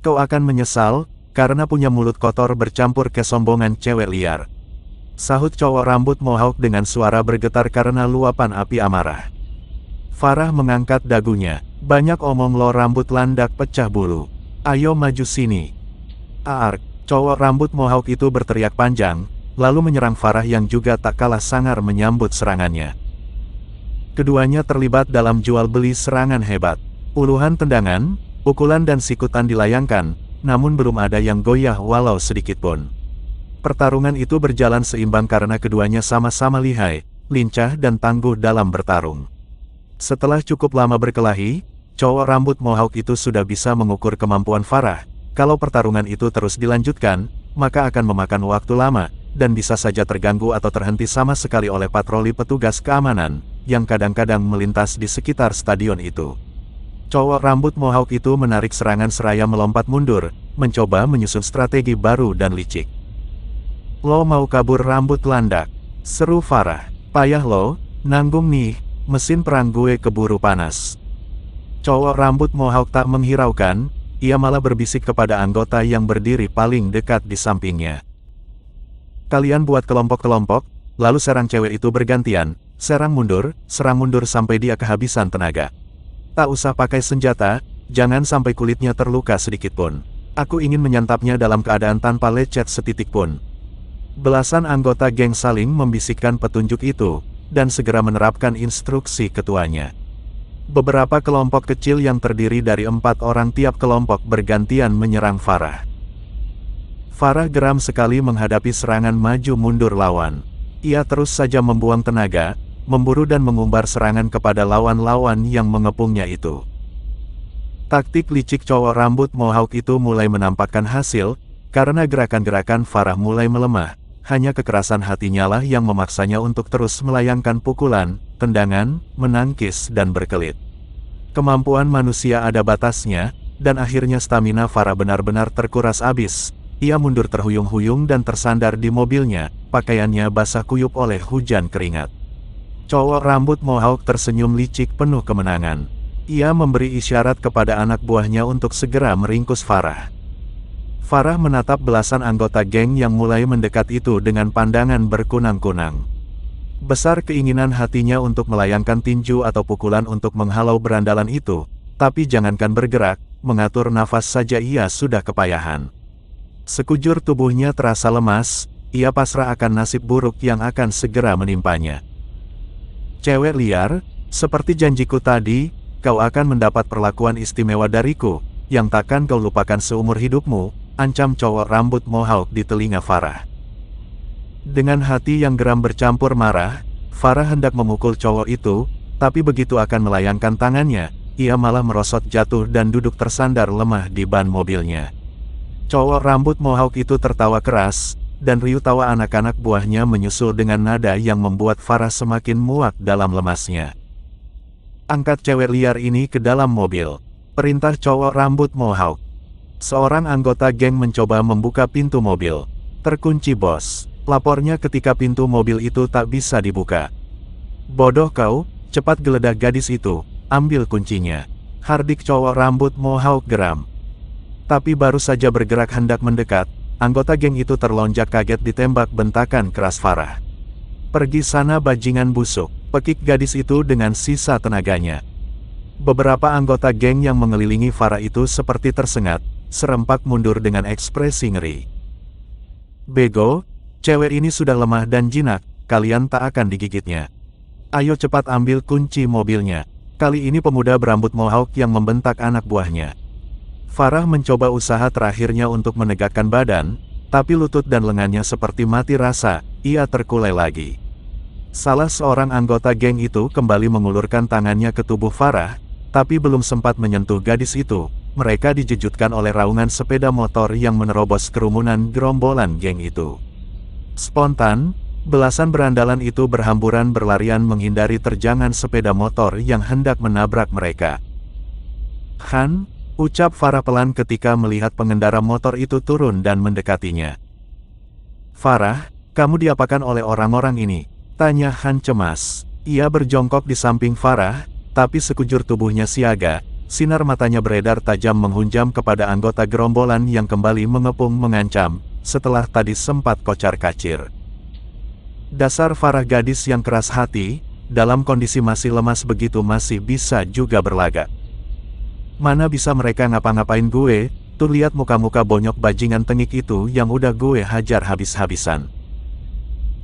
Kau akan menyesal, karena punya mulut kotor bercampur kesombongan cewek liar. Sahut cowok rambut mohawk dengan suara bergetar karena luapan api amarah. Farah mengangkat dagunya. Banyak omong lo, rambut landak pecah bulu. Ayo maju sini. Ark, cowok rambut mohawk itu berteriak panjang, lalu menyerang Farah yang juga tak kalah sangar menyambut serangannya. Keduanya terlibat dalam jual beli serangan hebat. Puluhan tendangan, pukulan dan sikutan dilayangkan, namun belum ada yang goyah walau sedikit pun. Pertarungan itu berjalan seimbang karena keduanya sama-sama lihai, lincah dan tangguh dalam bertarung. Setelah cukup lama berkelahi, cowok rambut mohawk itu sudah bisa mengukur kemampuan Farah. Kalau pertarungan itu terus dilanjutkan, maka akan memakan waktu lama, dan bisa saja terganggu atau terhenti sama sekali oleh patroli petugas keamanan, yang kadang-kadang melintas di sekitar stadion itu. Cowok rambut mohawk itu menarik serangan seraya melompat mundur, mencoba menyusun strategi baru dan licik. Lo mau kabur rambut landak? Seru Farah. Payah lo, nanggung nih, mesin perang gue keburu panas. Cowok rambut mohawk tak menghiraukan, ia malah berbisik kepada anggota yang berdiri paling dekat di sampingnya. Kalian buat kelompok-kelompok, lalu serang cewek itu bergantian, serang mundur sampai dia kehabisan tenaga. Tak usah pakai senjata, jangan sampai kulitnya terluka sedikit pun. Aku ingin menyantapnya dalam keadaan tanpa lecet setitik pun. Belasan anggota geng saling membisikkan petunjuk itu, dan segera menerapkan instruksi ketuanya. Beberapa kelompok kecil yang terdiri dari 4 orang tiap kelompok bergantian menyerang Farah. Farah geram sekali menghadapi serangan maju mundur lawan. Ia terus saja membuang tenaga, memburu dan mengumbar serangan kepada lawan-lawan yang mengepungnya itu. Taktik licik cowok rambut mohawk itu mulai menampakkan hasil, karena gerakan-gerakan Farah mulai melemah, hanya kekerasan hatinya lah yang memaksanya untuk terus melayangkan pukulan, tendangan, menangkis dan berkelit. Kemampuan manusia ada batasnya, dan akhirnya stamina Farah benar-benar terkuras habis. Ia mundur terhuyung-huyung dan tersandar di mobilnya, pakaiannya basah kuyup oleh hujan keringat. Cowok rambut mohawk tersenyum licik penuh kemenangan. Ia memberi isyarat kepada anak buahnya untuk segera meringkus Farah. Farah menatap belasan anggota geng yang mulai mendekat itu dengan pandangan berkunang-kunang. Besar keinginan hatinya untuk melayangkan tinju atau pukulan untuk menghalau berandalan itu, tapi jangankan bergerak, mengatur nafas saja ia sudah kepayahan. Sekujur tubuhnya terasa lemas, ia pasrah akan nasib buruk yang akan segera menimpanya. Cewek liar, seperti janjiku tadi, kau akan mendapat perlakuan istimewa dariku, yang takkan kau lupakan seumur hidupmu, ancam cowok rambut mohawk di telinga Farah. Dengan hati yang geram bercampur marah, Farah hendak memukul cowok itu, tapi begitu akan melayangkan tangannya, ia malah merosot jatuh dan duduk tersandar lemah di ban mobilnya. Cowok rambut mohawk itu tertawa keras, dan riuh tawa anak-anak buahnya menyusul dengan nada yang membuat Farah semakin muak dalam lemasnya. Angkat cewek liar ini ke dalam mobil, perintah cowok rambut mohawk. Seorang anggota geng mencoba membuka pintu mobil. Terkunci bos, lapornya ketika pintu mobil itu tak bisa dibuka. Bodoh kau, cepat geledah gadis itu, ambil kuncinya. Hardik cowok rambut mohawk geram. Tapi baru saja bergerak hendak mendekat, anggota geng itu terlonjak kaget ditembak bentakan keras Farah. Pergi sana bajingan busuk, pekik gadis itu dengan sisa tenaganya. Beberapa anggota geng yang mengelilingi Farah itu seperti tersengat, serempak mundur dengan ekspresi ngeri. Bego, cewek ini sudah lemah dan jinak, kalian tak akan digigitnya. Ayo cepat ambil kunci mobilnya. Kali ini pemuda berambut mohawk yang membentak anak buahnya. Farah mencoba usaha terakhirnya untuk menegakkan badan, tapi lutut dan lengannya seperti mati rasa, ia terkulai lagi. Salah seorang anggota geng itu kembali mengulurkan tangannya ke tubuh Farah, tapi belum sempat menyentuh gadis itu, mereka dijejutkan oleh raungan sepeda motor yang menerobos kerumunan gerombolan geng itu. Spontan, belasan berandalan itu berhamburan berlarian menghindari terjangan sepeda motor yang hendak menabrak mereka. Han, ucap Farah pelan ketika melihat pengendara motor itu turun dan mendekatinya. Farah, kamu diapakan oleh orang-orang ini? Tanya Han cemas. Ia berjongkok di samping Farah, tapi sekujur tubuhnya siaga, Sinar matanya beredar tajam menghunjam kepada anggota gerombolan yang kembali mengepung mengancam, setelah tadi sempat kocar-kacir. Dasar Farah gadis yang keras hati, dalam kondisi masih lemas begitu masih bisa juga berlagak. Mana bisa mereka ngapa-ngapain gue, tuh lihat muka-muka bonyok bajingan tengik itu yang udah gue hajar habis-habisan.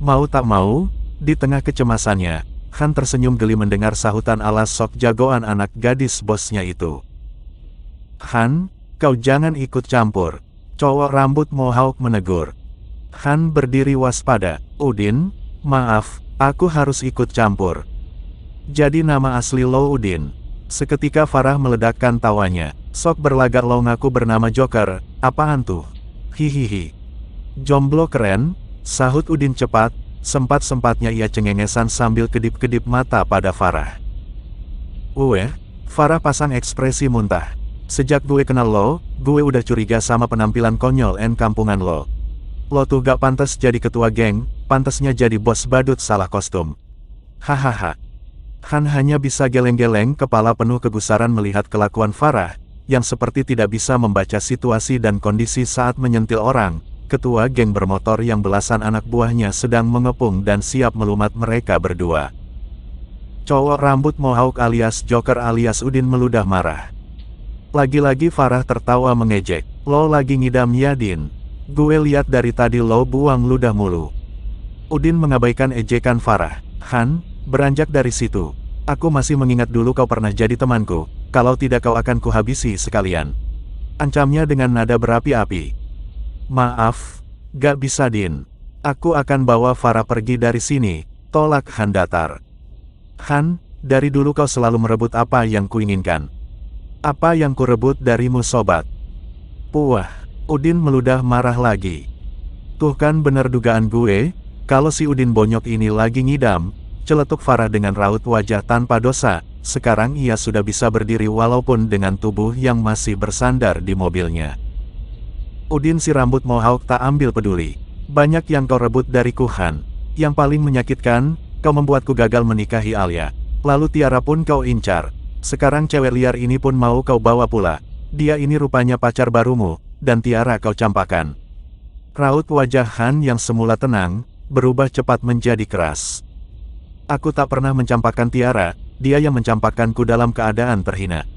Mau tak mau, di tengah kecemasannya, Han tersenyum geli mendengar sahutan alas sok jagoan anak gadis bosnya itu. Han, kau jangan ikut campur, cowok rambut mohawk menegur. Han berdiri waspada. Udin, maaf, aku harus ikut campur. Jadi nama asli lo Udin? Seketika Farah meledakkan tawanya. Sok berlagak lo ngaku bernama Joker, apaan tuh? Hihihi. Jomblo keren, sahut Udin cepat. Sempat-sempatnya ia cengengesan sambil kedip-kedip mata pada Farah. Farah pasang ekspresi muntah. Sejak gue kenal lo, gue udah curiga sama penampilan konyol kampungan lo. Lo tuh gak pantas jadi ketua geng, pantasnya jadi bos badut salah kostum. Hahaha. Han hanya bisa geleng-geleng kepala penuh kegusaran melihat kelakuan Farah, yang seperti tidak bisa membaca situasi dan kondisi saat menyentil orang. Ketua geng bermotor yang belasan anak buahnya sedang mengepung dan siap melumat mereka berdua. Cowok rambut mohawk alias Joker alias Udin meludah marah. Lagi-lagi Farah tertawa mengejek. Lo lagi ngidam ya Din? Gue lihat dari tadi lo buang ludah mulu. Udin mengabaikan ejekan Farah. Han, beranjak dari situ. Aku masih mengingat dulu kau pernah jadi temanku, kalau tidak kau akan kuhabisi sekalian. Ancamnya dengan nada berapi-api. Maaf, gak bisa Din. Aku akan bawa Farah pergi dari sini, tolak Han datar. Han, dari dulu kau selalu merebut apa yang kuinginkan. Apa yang kurebut darimu sobat? Puah, Udin meludah marah lagi. Tuh kan bener dugaan gue, kalau si Udin bonyok ini lagi ngidam, celetuk Farah dengan raut wajah tanpa dosa. Sekarang ia sudah bisa berdiri walaupun dengan tubuh yang masih bersandar di mobilnya. Udin si rambut mohawk tak ambil peduli. Banyak yang kau rebut dariku Han. Yang paling menyakitkan, kau membuatku gagal menikahi Alia. Lalu Tiara pun kau incar. Sekarang cewek liar ini pun mau kau bawa pula. Dia ini rupanya pacar barumu, dan Tiara kau campakan. Raut wajah Han yang semula tenang, berubah cepat menjadi keras. Aku tak pernah mencampakkan Tiara, dia yang mencampakkanku dalam keadaan terhina.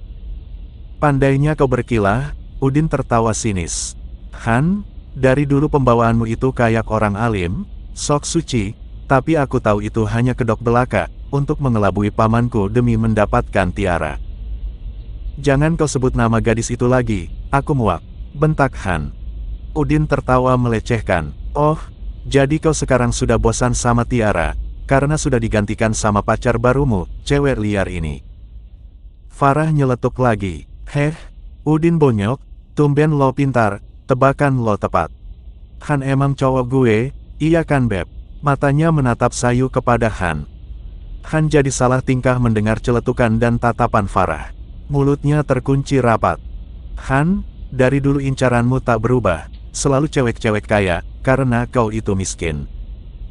Pandainya kau berkilah, Udin tertawa sinis. Han, dari dulu pembawaanmu itu kayak orang alim, sok suci, tapi aku tahu itu hanya kedok belaka, untuk mengelabui pamanku demi mendapatkan Tiara. Jangan kau sebut nama gadis itu lagi, aku muak, bentak Han. Udin tertawa melecehkan. Oh, jadi kau sekarang sudah bosan sama Tiara, karena sudah digantikan sama pacar barumu, cewek liar ini. Farah nyeletuk lagi. Heh, Udin bonyok, tumben lo pintar. Tebakan lo tepat. Han emang cowok gue, iya kan Beb? Matanya menatap sayu kepada Han. Han jadi salah tingkah mendengar celetukan dan tatapan Farah. Mulutnya terkunci rapat. Han, dari dulu incaranmu tak berubah, selalu cewek-cewek kaya, karena kau itu miskin.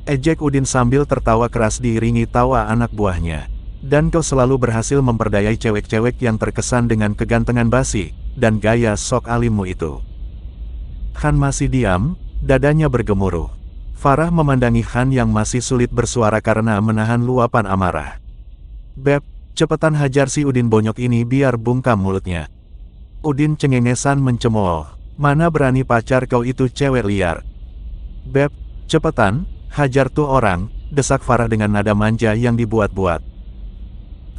Ejek Udin sambil tertawa keras diiringi tawa anak buahnya. Dan kau selalu berhasil memperdayai cewek-cewek yang terkesan dengan kegantengan basi, dan gaya sok alimmu itu. Han masih diam, dadanya bergemuruh. Farah memandangi Han yang masih sulit bersuara karena menahan luapan amarah. Beb, cepetan hajar si Udin bonyok ini biar bungkam mulutnya. Udin cengengesan mencemooh. Mana berani pacar kau itu cewek liar. Beb, cepetan, hajar tuh orang, desak Farah dengan nada manja yang dibuat-buat.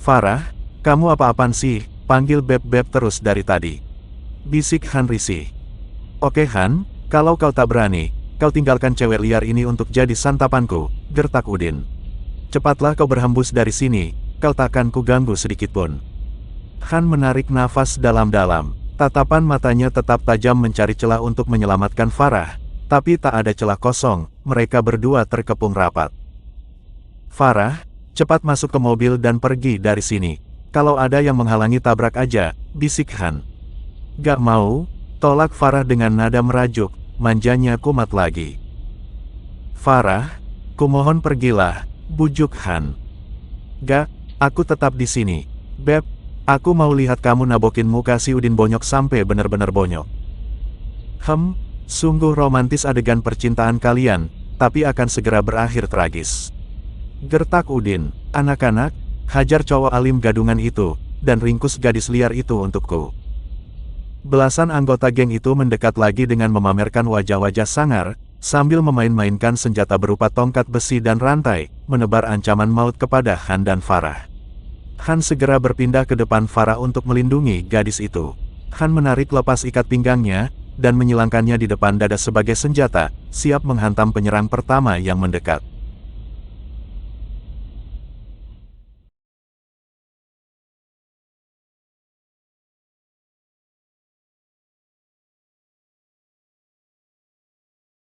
Farah, kamu apa-apaan sih, panggil Beb-Beb terus dari tadi. Bisik Han risih. Oke Han, kalau kau tak berani, kau tinggalkan cewek liar ini untuk jadi santapanku, gertak Udin. Cepatlah kau berhembus dari sini, kau takkan ku ganggu sedikitpun. Han menarik nafas dalam-dalam, tatapan matanya tetap tajam mencari celah untuk menyelamatkan Farah, tapi tak ada celah kosong, mereka berdua terkepung rapat. Farah, cepat masuk ke mobil dan pergi dari sini. Kalau ada yang menghalangi tabrak aja, bisik Han. Gak mau, tolak Farah dengan nada merajuk, manjanya kumat lagi. Farah, kumohon pergilah, bujuk Han. Gak, aku tetap di sini. Beb, Aku mau lihat kamu nabokin muka si Udin bonyok sampai benar-benar bonyok. Sungguh romantis adegan percintaan kalian, tapi akan segera berakhir tragis. Gertak Udin, anak-anak, hajar cowok alim gadungan itu, dan ringkus gadis liar itu untukku. Belasan anggota geng itu mendekat lagi dengan memamerkan wajah-wajah sangar, sambil memain-mainkan senjata berupa tongkat besi dan rantai, menebar ancaman maut kepada Han dan Farah. Han segera berpindah ke depan Farah untuk melindungi gadis itu. Han menarik lepas ikat pinggangnya, dan menyilangkannya di depan dada sebagai senjata, siap menghantam penyerang pertama yang mendekat.